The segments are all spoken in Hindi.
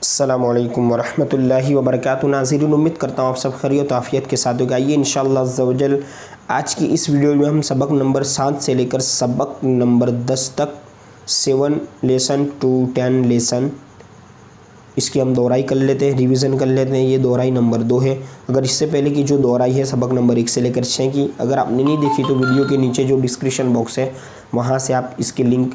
अस्सलामु अलैकुम वरहमतुल्लाहि वबरकातुहू। नाज़रीन, उम्मीद करता हूँ आप सब खैरियत आफ़ियत के साथ होगा। आइए इंशाअल्लाह अज़्ज़ा वजल आज की इस वीडियो में हम सबक नंबर 7 से लेकर सबक नंबर 10 तक 7 लेसन टू 10 लेसन इसकी हम दोहराई कर लेते हैं, रिवीजन कर लेते हैं। ये दोहराई नंबर 2 है। अगर इससे पहले की जो दोहराई है सबक नंबर 1 से लेकर 6 की, अगर आपने नहीं देखी तो वीडियो के नीचे जो डिस्क्रिप्शन बॉक्स है वहाँ से आप इसकी लिंक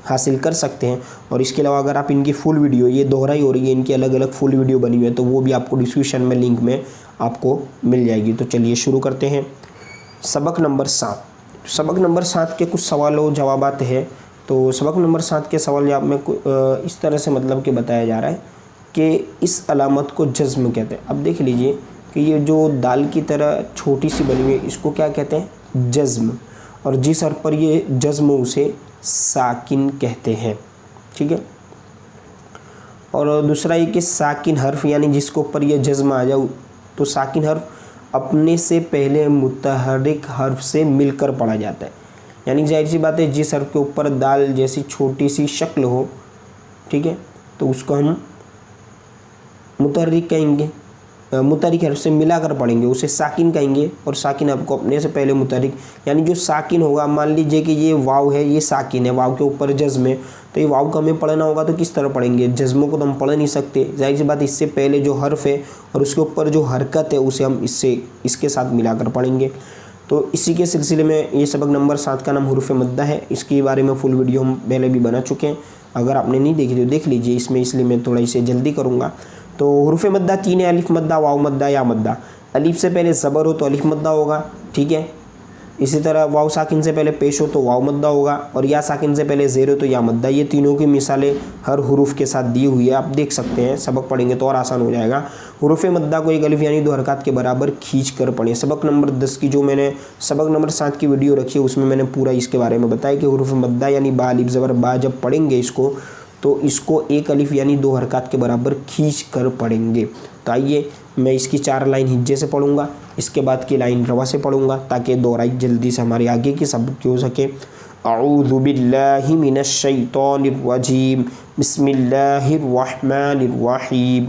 हासिल कर सकते हैं। और इसके अलावा अगर आप इनकी फुल वीडियो, ये दोहराई हो रही है, इनकी अलग अलग फुल वीडियो बनी हुई है, तो वो भी आपको डिस्क्रिप्शन में लिंक में आपको मिल जाएगी। तो चलिए शुरू करते हैं। सबक नंबर 7। सबक नंबर 7 के कुछ सवाल और जवाबात है। तो सबक नंबर 7 के सवाल जवाब में इस तरह से मतलब कि बताया जा रहा है कि इस अलामत को जज़्म कहते हैं। अब देख लीजिए कि ये जो दाल की तरह छोटी सी बनी हुई है इसको क्या कहते हैं? जज़्म। और जिस हर्फ पर ये जज़्म उसे साकिन कहते हैं। ठीक है। और दूसरा ये कि साकिन हर्फ यानी जिसके ऊपर ये जज़्म आ जाए तो साकिन हर्फ अपने से पहले मुतहर्रिक हर्फ से मिलकर पढ़ा जाता है। यानी जाहिर सी बात है, जिस हर्फ के ऊपर दाल जैसी छोटी सी शक्ल हो, ठीक है, तो उसको हम मुतहर्रिक कहेंगे, मुतहर्रिक हर्फ से मिलाकर पढ़ेंगे उसे साकिन कहेंगे। और साकिन हर्फ को अपने से पहले मुतहर्रिक, यानी जो साकिन होगा, मान लीजिए कि ये वाव है, ये साकिन है, वाव के ऊपर जज़्म है, तो ये वाव को हमें पढ़ना होगा तो किस तरह पढ़ेंगे? जज़्मों को तो हम पढ़ नहीं सकते, जाहिर सी बात, इससे पहले जो हर्फ है और उसके ऊपर जो हरकत है उसे हम इसके साथ मिलाकर पढ़ेंगे। तो इसी के सिलसिले में ये सबक नंबर 7 का नाम हुरूफ़ मद्दा है। इसके बारे में फुल वीडियो हम पहले भी बना चुके हैं, अगर आपने नहीं देखी तो देख लीजिए इसमें, इसलिए मैं थोड़ा इसे जल्दी करूँगा। तो हुरूफ़ मद्दा 3 है: अलिफ मद्दा, वाव मद्दा, या मद्दा। अलिफ से पहले ज़बर हो तो अलिफ मद्दा होगा, ठीक है। इसी तरह वाव साकिन से पहले पेश हो तो वाव मद्दा होगा, और या साकिन से पहले ज़ेर हो तो या मद्दा। ये तीनों की मिसालें हर हुरूफ के साथ दी हुई है, आप देख सकते हैं। सबक पढ़ेंगे तो और आसान हो जाएगा। हुरूफ़ मद्दा को एक अलिफ यानी 2 हरकत के बराबर खींच कर पढ़ें। सबक नंबर 10 की जो मैंने सबक नंबर 7 की वीडियो रखी है उसमें मैंने पूरा इसके बारे में बताया कि हुरूफ़ मद्दा यानी बा अलिफ ज़बर बा जब पढ़ेंगे इसको, तो इसको एक अलिफ यानी 2 हरकत के बराबर खींच कर पढ़ेंगे। तो आइए मैं इसकी 4 लाइन हिज्जे से पढ़ूंगा, इसके बाद की लाइन रवा से पढ़ूंगा, ताकि दोहराई जल्दी से हमारे आगे की सबक की हो सके। अऊज़ु बिल्लाहि मिनश शैतानिर रजीम, बिस्मिल्लाहिर रहमानिर रहीम।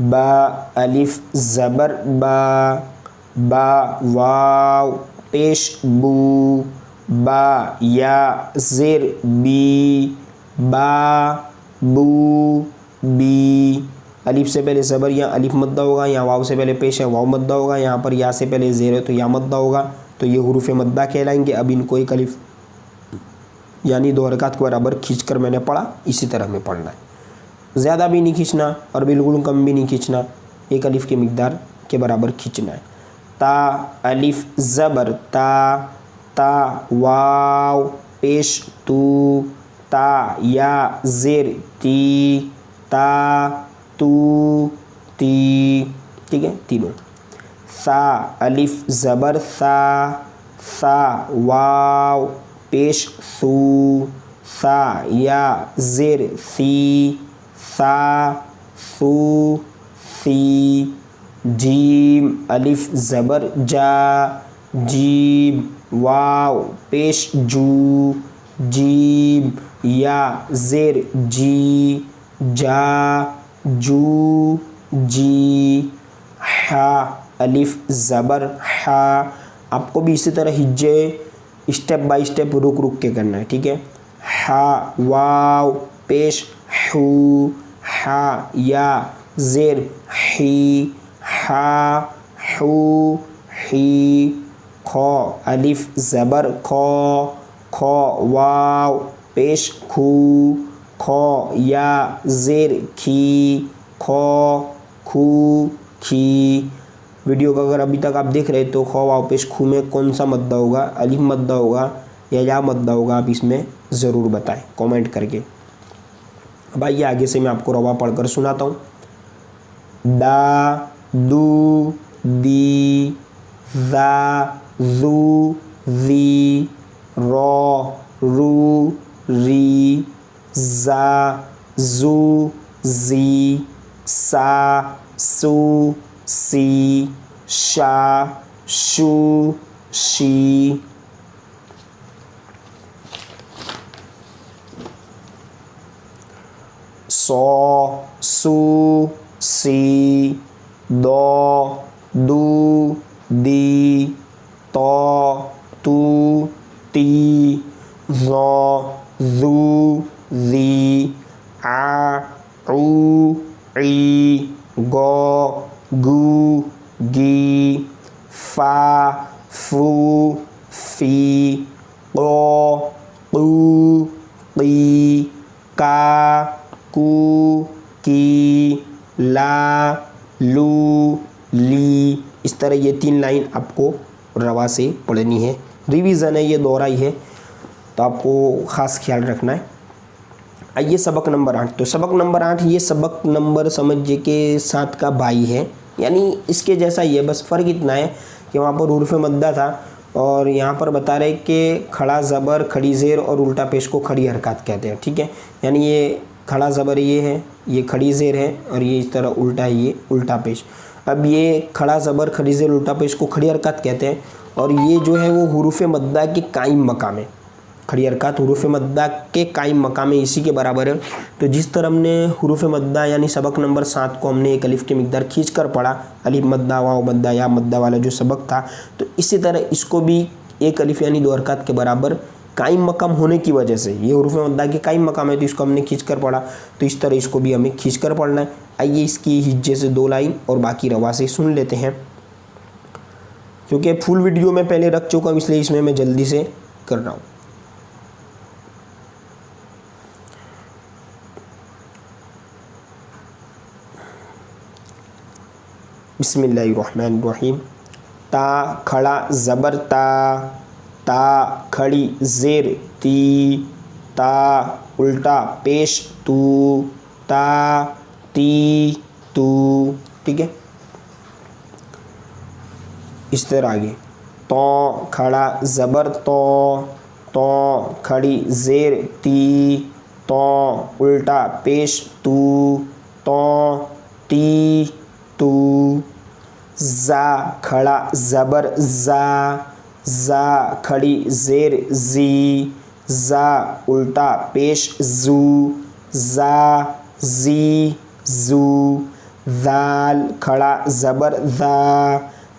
बा अलिफ ज़बर बा, बा वाव पेश बू, बा या ज़ेर बी, बा बू बी। अलिफ से पहले ज़बर या अलिफ मद्दा होगा, यहाँ वाव से पहले पेश है वाव मद्दा होगा, यहाँ पर या से पहले ज़ेर है तो या मद्दा होगा। तो ये हुरूफ़ मद्दा कहलाएंगे। अब इनको एक अलिफ यानी 2 हरकत के बराबर खींचकर मैंने पढ़ा, इसी तरह में पढ़ना है। ज़्यादा भी नहीं खींचना और बिल्कुल कम भी नहीं खींचना, एक अलिफ की मिकदार के बराबर खींचना है। ता अलिफ ज़बर ता, ता वाव पेश तू, ता या ज़ेर ती, ता तू ती, ठीक है, तीनों। सा अलिफ ज़बर सा, सा वाव पेश सू, सा या ज़ेर सी, सा सू सी। जीम अलिफ ज़बर जा, जीम वाव पेश जू, जीम या ज़ेर जी, जा जू जी। हा अलिफ ज़बर हा, आपको भी इसी तरह हिज्जे स्टेप बाय स्टेप रुक रुक के करना है, ठीक है। हा वाव पेश हू, हा या ज़ेर ही, हा हू ही। खो अलिफ ज़बर खो, खो वाव पेश खू, खो या ज़ेर खी, खो खू खी। वीडियो को अगर अभी तक आप देख रहे तो खो वाव पेश खू में कौन सा मद्दा होगा? अलिफ मद्दा होगा या मद्दा होगा? आप इसमें ज़रूर बताएं कमेंट करके। अब आइए आगे से मैं आपको रवा पढ़कर सुनाता हूँ। दा दू दी, ज़ा ज़ू ज़ी, रो रू री, ज़ा ज़ू ज़ी, सा सू सी, शा शू शी। सौ सू सी दो दू दी तो तू ती ज़ो ज़ू ज़ी आ ऊ ई गो गू गी फा फू फी क़ो क़ू क़ी का कू की ला लू ली। इस तरह ये 3 लाइन आपको रवा से पढ़नी है। रिवीजन है, ये दोहराई है, तो आपको ख़ास ख्याल रखना है। आइए सबक नंबर 8। तो सबक नंबर 8 ये सबक नंबर समझिए कि 7 का भाई है, यानी इसके जैसा ही है, बस फ़र्क इतना है कि वहाँ पर हुर्फ़ मद्दा था और यहाँ पर बता रहे कि खड़ा ज़बर, खड़ी ज़ेर और उल्टा पेश को खड़ी हरकत कहते हैं। ठीक है, यानी ये खड़ा ज़बर ये है, ये खड़ी ज़ेर है और ये इस तरह उल्टा है, ये उल्टा पेश। अब ये खड़ा ज़बर, खड़ी ज़ेर, उल्टा पेश को खड़ी हरकत कहते हैं और ये जो है वो हुरूफ़ मद्दा के कायम मकाम है। खड़ी हरकत हुरूफ़ मद्दा के कायम मकाम है, इसी के बराबर है। तो जिस तरह हमने हुरूफ़ मद्दा यानी सबक नंबर 7 को हमने एक अलिफ की मिक़दार खींच कर पढ़ा, अलिफ मद्दा, वाव मद्दा, या मद्दा वाला जो सबक था, तो इसी तरह इसको भी एक अलिफ यानी 2 हरकत के बराबर कायम मकाम होने की वजह से, ये हुरूफ़ मद्दा के कायम मकाम है तो इसको हमने खींच कर पढ़ा, तो इस तरह इसको भी हमें खींच कर पढ़ना है। आइए इसकी हिज्जे से 2 लाइन और बाकी रवा से सुन लेते हैं, क्योंकि फुल वीडियो में पहले रख चुका हूँ इसलिए इसमें मैं जल्दी से कर रहा हूँ। बिस्मिल्लाहिर्रहमानिर्रहीम। ता खड़ा ज़बर ता खड़ी ज़ेर ती, ता उल्टा पेश तू, ता ती तू। ठीक है, इस तरह आगे तो खड़ा ज़बर तो खड़ी ज़ेर ती, तो उल्टा पेश तू, तो ती तू। ज़ा खड़ा ज़बर ज़ा खड़ी ज़ेर ज़ी, ज़ा उल्टा पेश ज़ू, ज़ा ज़ी ज़ू। ज़ाल खड़ा ज़बर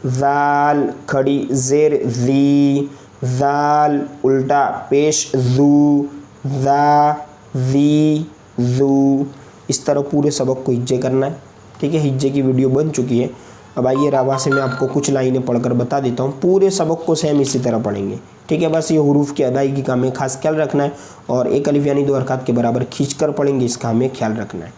ज़ाल खड़ी ज़ेर ज़ी, ज़ाल उल्टा पेश ज़ू, ज़ा ज़ी ज़ू। इस तरह पूरे सबक को हिज्जे करना है। ठीक है, हिज्जे की वीडियो बन चुकी है। अब आइए रवा से मैं आपको कुछ लाइनें पढ़कर बता देता हूँ। पूरे सबक को सेम इसी तरह पढ़ेंगे। ठीक है, बस ये हुरूफ की अदायगी का हमें खास ख्याल रखना है और एक अलिफ यानी 2 हरकत के बराबर खींचकर पढ़ेंगे, इसका हमें ख्याल रखना है।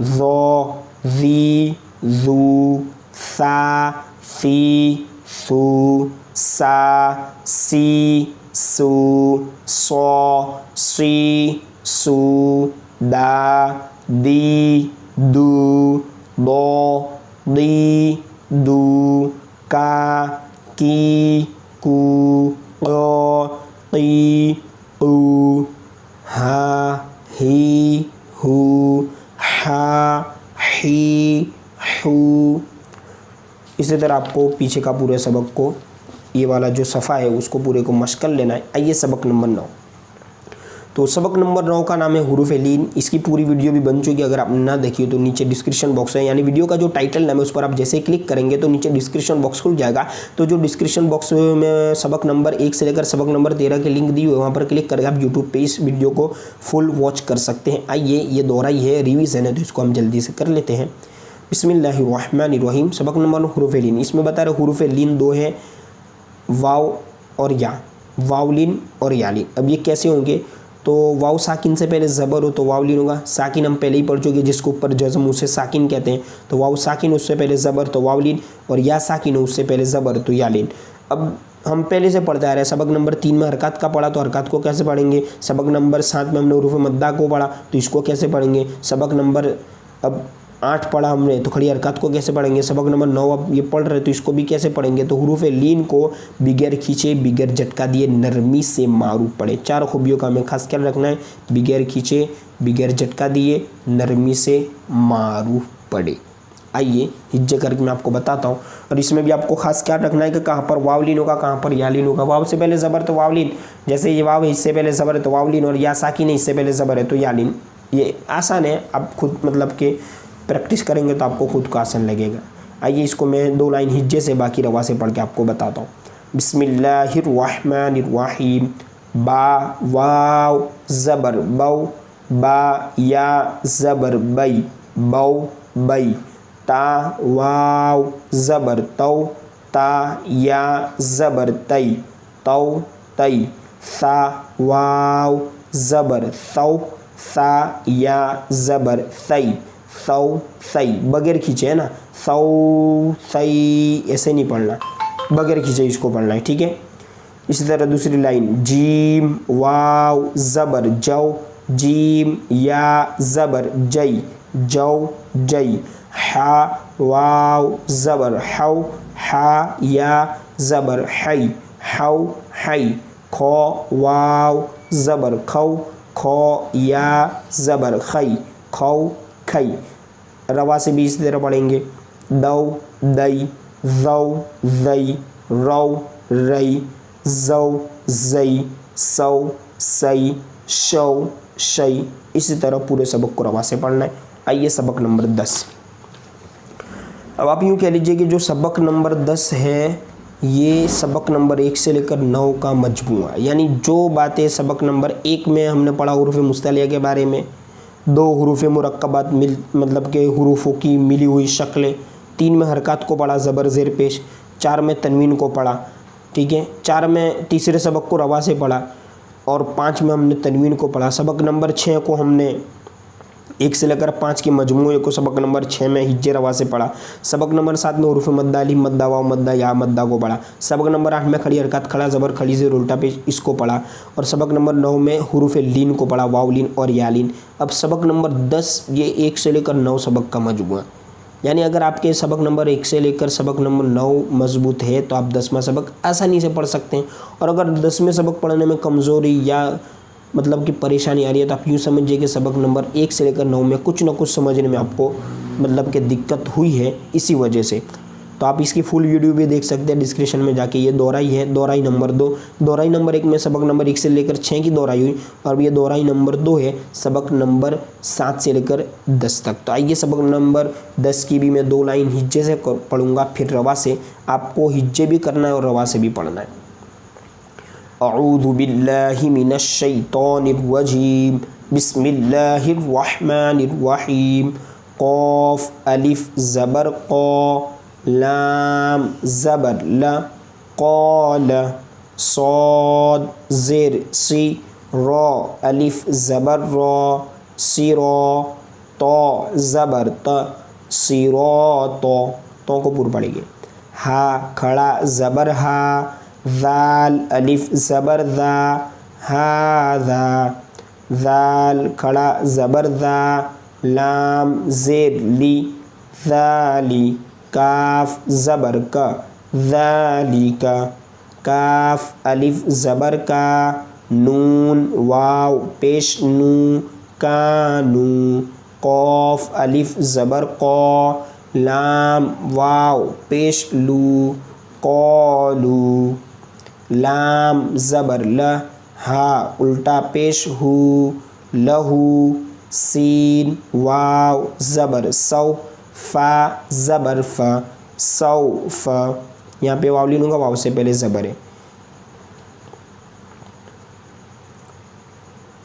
ज़ो ज़ी ज़ू, सा सी सू, सा सी सू, सौ सी सू, दा दी दू, दो दी दू, का की कू, क़ो क़ी क़ू, हा ही हू, हा ही हू। इसी तरह आपको पीछे का पूरे सबक को, ये वाला जो सफ़ा है उसको पूरे को मश्क कर लेना है। आइए सबक नंबर 9। तो सबक नंबर 9 का नाम है हुरूफ़ लीन। इसकी पूरी वीडियो भी बन चुकी है, अगर आप ना देखिए तो नीचे डिस्क्रिप्शन बॉक्स है, यानी वीडियो का जो टाइटल नाम है उस पर आप जैसे क्लिक करेंगे तो नीचे डिस्क्रिप्शन बॉक्स खुल जाएगा। तो जो डिस्क्रिप्शन बॉक्स में सबक नंबर 1 से लेकर सबक नंबर 13 की लिंक दी हुई है, वहाँ पर क्लिक करके आप यूट्यूब पर इस वीडियो को फुल वॉच कर सकते हैं। आइए, ये दोहराई है, रिवीजन है, तो इसको हम जल्दी से कर लेते हैं। बिस्मिल्लाहिर्रहमानिर्रहीम। सबक नंबर हुरूफ़ लीन। इसमें बता रहे हुरूफ़ लीन 2 है, वाव और या, वावलिन और यालिन। अब ये कैसे होंगे? तो वाव साकिन से पहले ज़बर हो तो वावलिन होगा। साकिन हम पहले ही पढ़ चुके, जिसके ऊपर जज़म उसे साकिन कहते हैं। तो वाव साकिन उससे पहले ज़बर तो वावलिन, और या साकिन हो उससे पहले ज़बर तो यालिन। अब हम पहले से पढ़ते आ रहे हैं। सबक नंबर 3 में हरकत का पढ़ा, तो हरकत को कैसे पढ़ेंगे। सबक नंबर 7 में हमने हुरूफ़ मद्दा को पढ़ा, तो इसको कैसे पढ़ेंगे। सबक नंबर अब 8 पढ़ा हमने, तो खड़ी हरकत को कैसे पढ़ेंगे। सबक नंबर 9 अब ये पढ़ रहे तो इसको भी कैसे पढ़ेंगे। तो हुरूफ़ लीन को बिगैर खींचे, बिगैर झटका दिए, नरमी से मारूफ पढ़े। 4 खूबियों का हमें खास ख्याल रखना है। बिगैर खींचे, बिगैर झटका दिए, नरमी से मारूफ पढ़े। आइए हिज्जे करके मैं आपको बताता हूँ, और इसमें भी आपको खास ख्याल रखना है कि कहाँ पर वावलिन होगा, कहाँ पर यालिन होगा। वाव से पहले ज़बर तो वावलिन, जैसे ये वाव है इससे पहले ज़बर है तो वावलिन, और या साकिन है इससे पहले ज़बर है तो यालिन। ये आसान है, आप खुद मतलब कि प्रैक्टिस करेंगे तो आपको खुद को आसान लगेगा। आइए इसको मैं 2 लाइन हिज्जे से बाकी रवा से पढ़ के आपको बताता हूँ। बिस्मिल्लाहिर्रहमानिर्रहीम। बा वाव ज़बर बौ, बा या ज़बर बई, बौ बई। ता वाव ज़बर तौ, ता या ज़बर तई, तौ तई। सा वाव ज़बर सौ, सा या ज़बर सई, सौ सई। बगैर खींचे है ना, सौ सई ऐसे नहीं पढ़ना, बगैर खींचे इसको पढ़ना है, ठीक है। इसी तरह दूसरी लाइन। जीम वाव ज़बर जौ, जीम या ज़बर जई, जौ जई। हा वाव ज़बर हौ, हा या ज़बर हई, हौ हई। खो वाव ज़बर खौ, खो या ज़बर खई, खौ खई। रवा से भी इसी तरह पढ़ेंगे। दौ दई, ज़ौ ज़ई, रौ रई, ज़ौ ज़ई, सौ सई, शौ शई। इसी तरह पूरे सबक को रवा से पढ़ना है। आइए सबक नंबर 10। अब आप यूँ कह लीजिए कि जो सबक नंबर 10 है ये सबक नंबर 1 से लेकर 9 का मजमूआ, यानी जो बातें सबक नंबर 1 में हमने पढ़ा हुरूफ मुस्तलिया के बारे में, 2 हुरूफ मुरक्कबात मतलब के हुरूफों की मिली हुई शक्लें, 3 में हरकत को पढ़ा ज़बर ज़ेर पेश, 4 में तनवीन को पढ़ा, ठीक है, 4 में तीसरे सबक को रवा से पढ़ा और 5 में हमने तनवीन को पढ़ा। सबक नंबर 6 को हमने 1 से लेकर 5 के मजमूए को सबक नंबर 6 में हिज्जे रवा से पढ़ा। सबक नंबर 7 में हुरूफ मद्दा अलिफ मद्दा वाव मद्दा या मद्दा को पढ़ा। सबक नंबर 8 में खड़ी हरकत खड़ा ज़बर खड़ी से उल्टा पेश इसको पढ़ा और सबक नंबर 9 में हुरूफ लीन को पढ़ा, वाव लीन और या लीन। अब सबक नंबर 10 ये 1 से लेकर 9 सबक का मजमूआ, यानी अगर आपके सबक नंबर 1 से लेकर सबक नंबर 9 मजबूत है तो आप 10वां सबक आसानी से पढ़ सकते हैं। और अगर 10वें सबक पढ़ने में कमज़ोरी या मतलब कि परेशानी आ रही है तो आप यूँ समझिए कि सबक नंबर 1 से लेकर 9 में कुछ ना कुछ समझने में आपको मतलब कि दिक्कत हुई है इसी वजह से। तो आप इसकी फुल वीडियो भी देख सकते हैं डिस्क्रिप्शन में जाके। ये दोहराई है, दोहराई नंबर 2। दोहराई नंबर 1 में सबक नंबर 1 से लेकर 6 की दोहराई हुई और ये दोहराई नंबर 2 है सबक नंबर 7 से लेकर 10 तक। तो आइए सबक नंबर 10 की भी मैं 2 लाइन हिज्जे से पढ़ूंगा, फिर रवा से। आपको हिज्जे भी करना है और रवा से भी पढ़ना है। अऊज़ु बिल्लाहि मिनश शैतानिर रजीम। बिस्मिल्लाहिर्रहमानिर्रहीम। क़ाफ़ अलिफ ज़बर क़ा, लाम ज़बर ला, क़ाल। साद ज़ेर सी, रा अलिफ ज़बर रा, सिरा। तो ज़बर त, सिरात। तो को पूरा पढ़ेंगे। हा खड़ा ज़बर हा, ज़ाल अलिफ ज़बर ज़ा, हाज़ा। ज़ाल खड़ा ज़बर ज़ा, लाम ज़ेर ली, ज़ाली। काफ ज़बर का, ज़ालिका। काफ अलिफ ज़बर का, नून वाव पेश नू, कानू। क़ाफ़ अलिफ ज़बर क़ा, लाम वाव पेश लू, क़ालू। लाम ज़बर ल, हा उल्टा पेश हू, लहू। सीन वाव ज़बर सौ, फ़ा ज़बर फ़, सौफ़। यहाँ पे वाव लीनूंगा, वाव से पहले ज़बर है।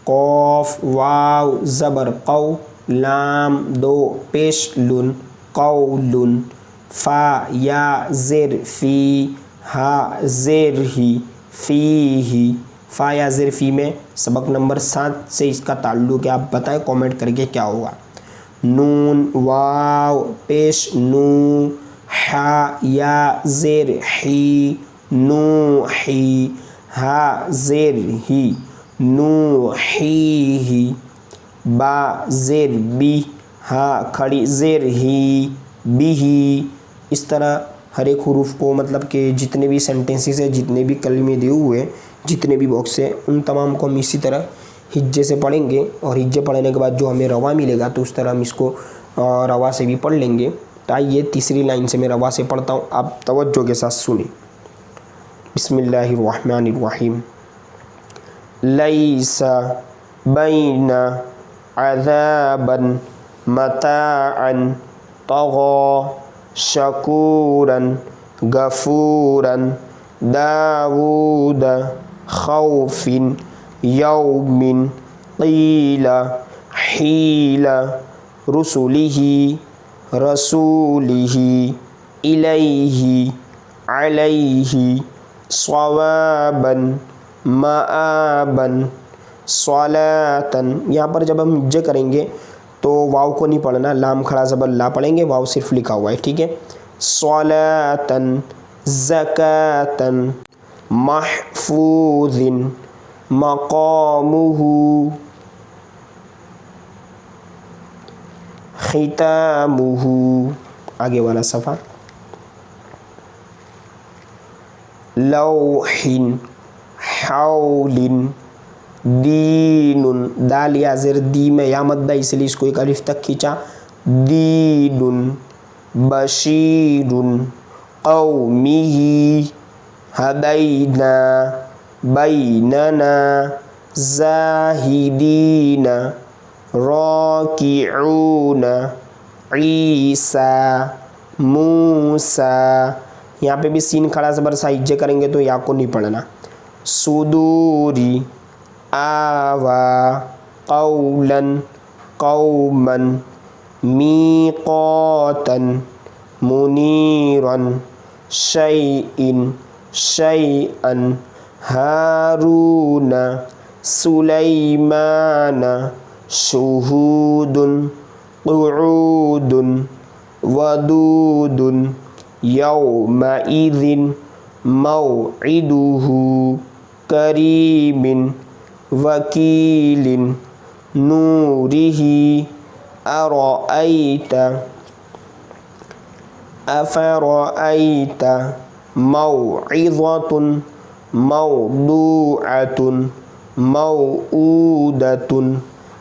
क़ाफ़ वाव ज़बर क़ौ, लाम 2 पेश लुन, क़ौलुन। फ़ा या ज़ेर फ़ी, हा ज़ेर ही, फ़ी ही। फ़ा या ज़ेर फ़ी में सबक नंबर 7 से इसका ताल्लुक़ है, आप बताएं कमेंट करके क्या होगा। नून वाव पेश नू, हा या ज़ेर ही, नू ही। हा ज़ेर ही, नू ही। बा ज़ेर बी, हा खड़ी ज़ेर ही, बिही। इस तरह हर एक हुरूफ को मतलब कि जितने भी सेंटेंसेस है, जितने भी कलमे दिए हुए हैं, जितने भी बॉक्स हैं, उन तमाम को हम इसी तरह हिज्जे से पढ़ेंगे और हिज्जे पढ़ने के बाद जो हमें रवा मिलेगा तो उस तरह हम इसको रवा से भी पढ़ लेंगे। तो आइए तीसरी लाइन से मैं रवा से पढ़ता हूँ, आप तवज्जो के साथ सुनिए। बिस्मिल्लाहिर्रहमानिर्रहीम। लैसा बैना अज़ाबन मताअन तग़ा शकूरन गफूरन दाऊद खौफिन यौमिन क़ीला हीला रुसुलिही रसूलिही इलैही अलैही सवाबन माबन स्वलातन। यहाँ पर जब हम ज करेंगे तो वाव को नहीं पढ़ना, लाम खड़ा ज़बर ला पढ़ेंगे, वाव सिर्फ लिखा हुआ है, ठीक है। स्वलातन ज़कातन महफूज़िन मक़ामुहु खितामुहु। आगे वाला सफ़ा लौहिन हौलिन दीनुन, दाल या ज़ेर दी में या मद्दा इसलिए इसको एक अलिफ तक खींचा, दीनुन बशीरुन क़ौमिही हदैना बैनना ज़ाहिदीना राकिऊन ईसा मूसा। यहाँ पे भी सीन खड़ा ज़बर साइज करेंगे तो या को नहीं पढ़ना। सुदूरी आवा कौलन कौमन मीक़ातन मुनीरन शैइन शैअन हारून सुलैमान शुहूदुन क़ुऊदुन वदूदुन यौमइज़िन मौइदुहु करीमिन वकीलिन नूरिही अरअयत अफ़रअयत मौइज़तुन मौदूअतुन मौऊदतुन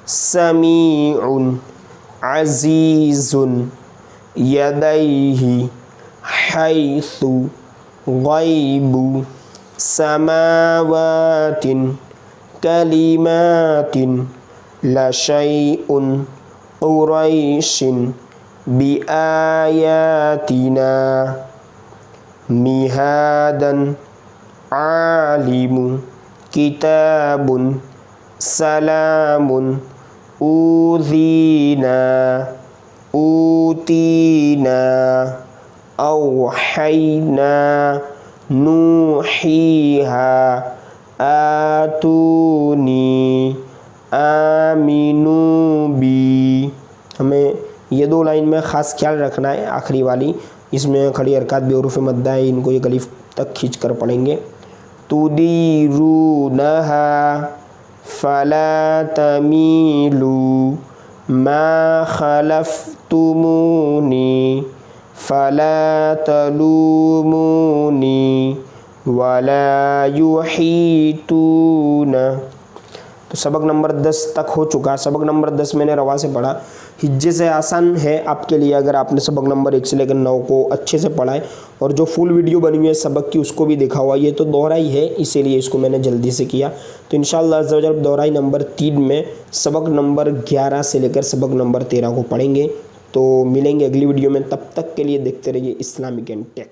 समीउन अज़ीज़ुन यदैहि हैसु गैबु समावातिन कलिमातिन लशैउन कुरैशिन बिआयातिना मिहादन आलिमु किताबुन सलामुन ऊज़ीना ऊतीना औहैना नूहीहा आतूनी आमिनू बी। हमें ये दो लाइन में ख़ास ख्याल रखना है, आखिरी वाली इसमें खड़ी हरकत बेहरूफ मद्दा है, इनको एक अलिफ तक खींच कर पढ़ेंगे। तुदीरूनहा फला तमीलू मा खलफ्तुमूनी फला तलूमूनी वला युहीतून। तो सबक नंबर 10 तक हो चुका। सबक नंबर 10 मैंने रवा से पढ़ा, हिज्जे से आसान है आपके लिए अगर आपने सबक नंबर 1 से लेकर 9 को अच्छे से पढ़ा है। और जो फुल वीडियो बनी हुई है सबक की उसको भी देखा हुआ, ये तो दोहराई है इसीलिए इसको मैंने जल्दी से किया। तो इंशाअल्लाह अज़्ज़ा वजल दोहराई नंबर 3 में सबक नंबर 11 से लेकर सबक नंबर 13 को पढ़ेंगे। तो मिलेंगे अगली वीडियो में, तब तक के लिए देखते रहिए इस्लामिक एंड टेक।